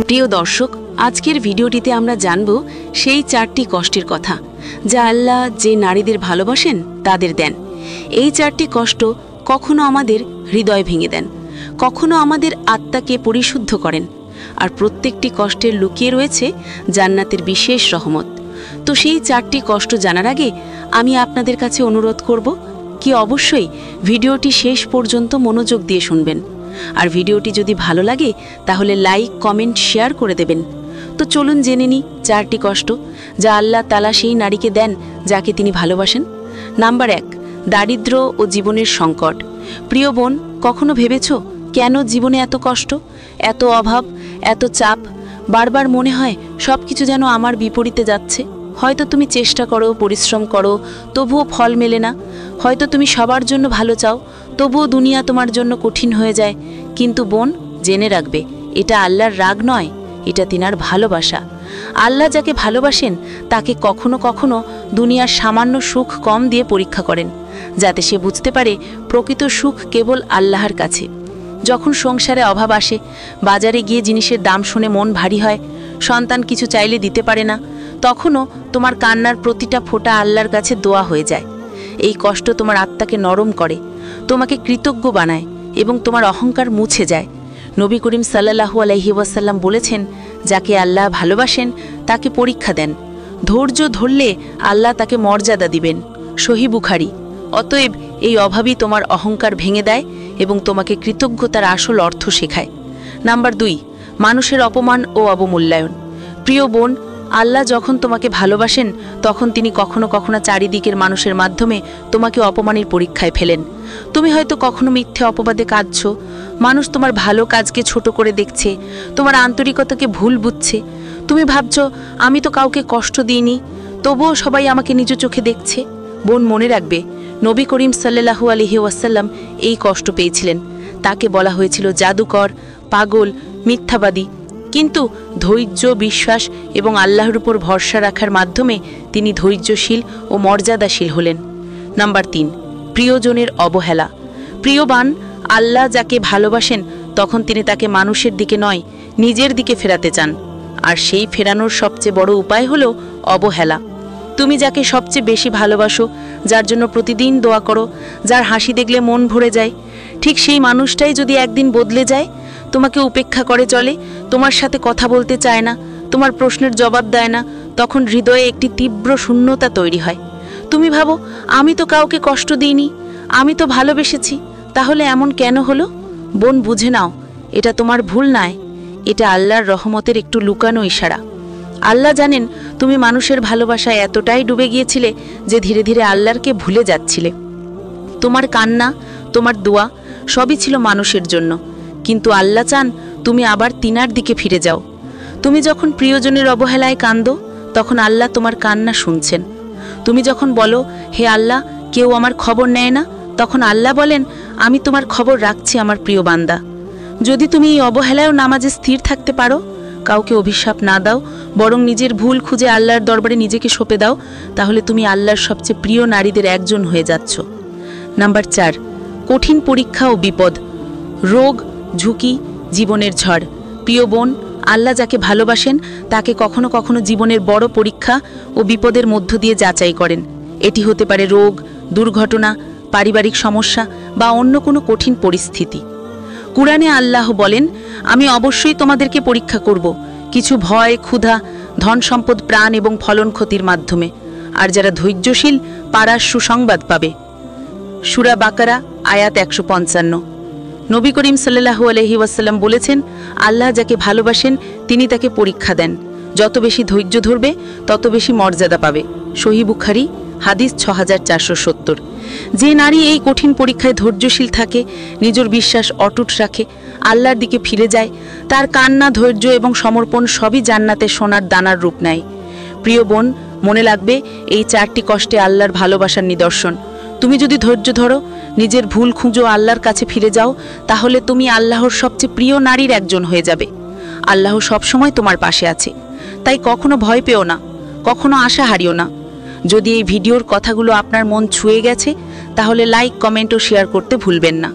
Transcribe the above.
প্রিয় দর্শক, আজকের ভিডিওটিতে আমরা জানব সেই 4টি কষ্টের কথা যা আল্লাহ যে নারীদের ভালোবাসেন তাদের দেন। এই 4টি কষ্ট কখনো আমাদের হৃদয় ভেঙে দেন, কখনো আমাদের আত্মাকে পরিশুদ্ধ করেন, আর প্রত্যেকটি কষ্টের লুকিয়ে রয়েছে জান্নাতের বিশেষ রহমত। তো সেই 4টি কষ্ট জানার আগে আমি আপনাদের কাছে অনুরোধ করব কি অবশ্যই ভিডিওটি শেষ পর্যন্ত মনোযোগ দিয়ে শুনবেন। আর ভিডিওটি যদি ভালো লাগে তাহলে লাইক, কমেন্ট, শেয়ার করে দেবেন। তো চলুন জেনে নিই 4টি কষ্ট যা আল্লাহ তাআলা সেই নারীকে দেন যাকে তিনি ভালোবাসেন। নাম্বার 1, দারিদ্র্য ও জীবনের সংকট। প্রিয় বোন, কখনো ভেবেছ কেন জীবনে এত কষ্ট, এত অভাব, এত চাপ? বারবার মনে হয় সব কিছু যেন আমার বিপরীতে যাচ্ছে। হয়তো তুমি চেষ্টা করো, পরিশ্রম করো, তবুও ফল মেলে না। হয়তো তুমি সবার জন্য ভালো চাও, তবুও দুনিয়া তোমার জন্য কঠিন হয়ে যায়। কিন্তু বোন, জেনে রাখবে, এটা আল্লাহর রাগ নয়, এটা তিনার ভালোবাসা। আল্লাহ যাকে ভালোবাসেন তাকে কখনো কখনো দুনিয়ার সামান্য সুখ কম দিয়ে পরীক্ষা করেন, যাতে সে বুঝতে পারে প্রকৃত সুখ কেবল আল্লাহর কাছে। যখন সংসারে অভাব আসে, বাজারে গিয়ে জিনিসের দাম শুনে মন ভারী হয়, সন্তান কিছু চাইলে দিতে পারে না, তখনও তোমার কান্নার প্রতিটা ফোঁটা আল্লাহর কাছে দোয়া হয়ে যায়। এই কষ্ট তোমার আত্মাকে নরম করে, তোমাকে কৃতজ্ঞ বানায় এবং তোমার অহংকার মুছে যায়। নবী করিম সাল্লাল্লাহু আলাইহি ওয়াসাল্লাম বলেছেন, যাকে আল্লাহ ভালোবাসেন তাকে পরীক্ষা দেন, ধৈর্য ধরলে আল্লাহ তাকে মর্যাদা দিবেন। সহিহ বুখারী। অতএব এই অভাবই তোমার অহংকার ভেঙে দেয় এবং তোমাকে কৃতজ্ঞতার আসল অর্থ শেখায়। নাম্বার 2, মানুষের অপমান ও অবমূল্যায়ন। প্রিয় বোন, আল্লাহ যখন তোমাকে ভালোবাসেন তখন তিনি কখনো কখনো চারিদিকের মানুষের মাধ্যমে তোমাকে অপমানের পরীক্ষায় ফেলেন। তুমি হয়তো কখনো মিথ্যে অপবাদে কাঁদছ, মানুষ তোমার ভালো কাজকে ছোট করে দেখছে, তোমার আন্তরিকতাকে ভুল বুঝছে। তুমি ভাবছ, আমি তো কাউকে কষ্ট দিইনি, তবুও সবাই আমাকে নিজ চোখে দেখছে। বোন, মনে রাখবে, নবী করিম সাল্লাল্লাহু আলাইহি ওয়াসাল্লাম এই কষ্ট পেয়েছিলেন। তাকে বলা হয়েছিল জাদুকর, পাগল, মিথ্যাবাদী। কিন্তু ধৈর্য, বিশ্বাস এবং আল্লাহর উপর ভরসা রাখার মাধ্যমে তিনি ধৈর্যশীল ও মর্যাদাশীল হলেন। নাম্বার 3, প্রিয়জনের অবহেলা। প্রিয়বান, আল্লাহ যাকে ভালোবাসেন তখন তিনি তাকে মানুষের দিকে নয়, নিজের দিকে ফেরাতে চান। আর সেই ফেরানোর সবচেয়ে বড় উপায় হলো অবহেলা। তুমি যাকে সবচেয়ে বেশি ভালোবাসো, যার জন্য প্রতিদিন দোয়া করো, যার হাসি দেখলে মন ভরে যায়, ঠিক সেই মানুষটাই যদি একদিন বদলে যায়, তোমাকে উপেক্ষা করে চলে, তোমার সাথে কথা বলতে চায় না, তোমার প্রশ্নের জবাব দেয় না, তখন হৃদয়ে একটি তীব্র শূন্যতা তৈরি হয়। তুমি ভাবো, আমি তো কাউকে কষ্ট দিইনি, আমি তো ভালোবেসেছি, তাহলে এমন কেন হলো? বোন, বুঝে নাও, এটা তোমার ভুল নয়, এটা আল্লাহর রহমতের একটু লুকানো ইশারা। আল্লাহ জানেন তুমি মানুষের ভালোবাসায় এতটাই ডুবে গিয়েছিলে যে ধীরে ধীরে আল্লাহকে ভুলে যাচ্ছিলে। তোমার কান্না, তোমার দোয়া সবই ছিল মানুষের জন্য, কিন্তু আল্লাহ চান তুমি আবার তিনার দিকে ফিরে যাও। তুমি যখন প্রিয়জনের অবহেলায় কাঁদো, তখন আল্লাহ তোমার কান্না শুনছেন। তুমি যখন বলো, হে আল্লাহ, কেউ আমার খবর নেয় না, তখন আল্লাহ বলেন, আমি তোমার খবর রাখছি আমার প্রিয় বান্দা। যদি তুমি এই অবহেলায়ও নামাজে স্থির থাকতে পারো, কাউকে অভিশাপ না দাও, বরং নিজের ভুল খুঁজে আল্লাহর দরবারে নিজেকে সঁপে দাও, তাহলে তুমি আল্লাহর সবচেয়ে প্রিয় নারীদের একজন হয়ে যাচ্ছ। নাম্বার 4, কঠিন পরীক্ষা ও বিপদ। রোগ, ঝুঁকি, জীবনের ঝড়। প্রিয় বোন, আল্লাহ যাকে ভালোবাসেন তাকে কখনো কখনো জীবনের বড় পরীক্ষা ও বিপদের মধ্য দিয়ে যাচাই করেন। এটি হতে পারে রোগ, দুর্ঘটনা, পারিবারিক সমস্যা বা অন্য কোনো কঠিন পরিস্থিতি। কুরআনে আল্লাহ বলেন, আমি অবশ্যই তোমাদেরকে পরীক্ষা করব, কিছু ভয়, ক্ষুধা, ধন সম্পদ, প্রাণ এবং ফলন ক্ষতির মাধ্যমে। আর যারা ধৈর্যশীল পারার সুসংবাদ পাবে। সূরা বাকারা, আয়াত 155। নবী করিম সাল্লাল্লাহু আলাইহি ওয়াসাল্লাম বলেছেন, আল্লাহ যাকে ভালোবাসেন তিনি তাকে পরীক্ষা দেন, যত বেশি ধৈর্য ধরবে তত বেশি মর্যাদা পাবে। সহিহ বুখারী, হাদিস 6470। যে নারী এই কঠিন পরীক্ষায় ধৈর্যশীল থাকে, নিজের বিশ্বাস অটুট রাখে, আল্লাহর দিকে ফিরে যায়, তার কান্না, ধৈর্য এবং সমর্পণ সবই জান্নাতে সোনার দানার রূপ নেয়। প্রিয় বোন, মনে রাখবে, এই 4টি কষ্টে আল্লাহর ভালোবাসার নিদর্শন। তুমি যদি ধৈর্য ধরো, নিজের ভুল খুঁজো, আল্লাহর কাছে ফিরে যাও, তাহলে তুমি আল্লাহর সবচেয়ে প্রিয় নারীর একজন হয়ে যাবে। আল্লাহ সবসময় তোমার পাশে আছে, তাই কখনো ভয় পেও না, কখনো আশা হারিও না। যদি এই ভিডিওর কথাগুলো আপনার মন ছুঁয়ে গেছে, তাহলে লাইক, কমেন্ট ও শেয়ার করতে ভুলবেন না।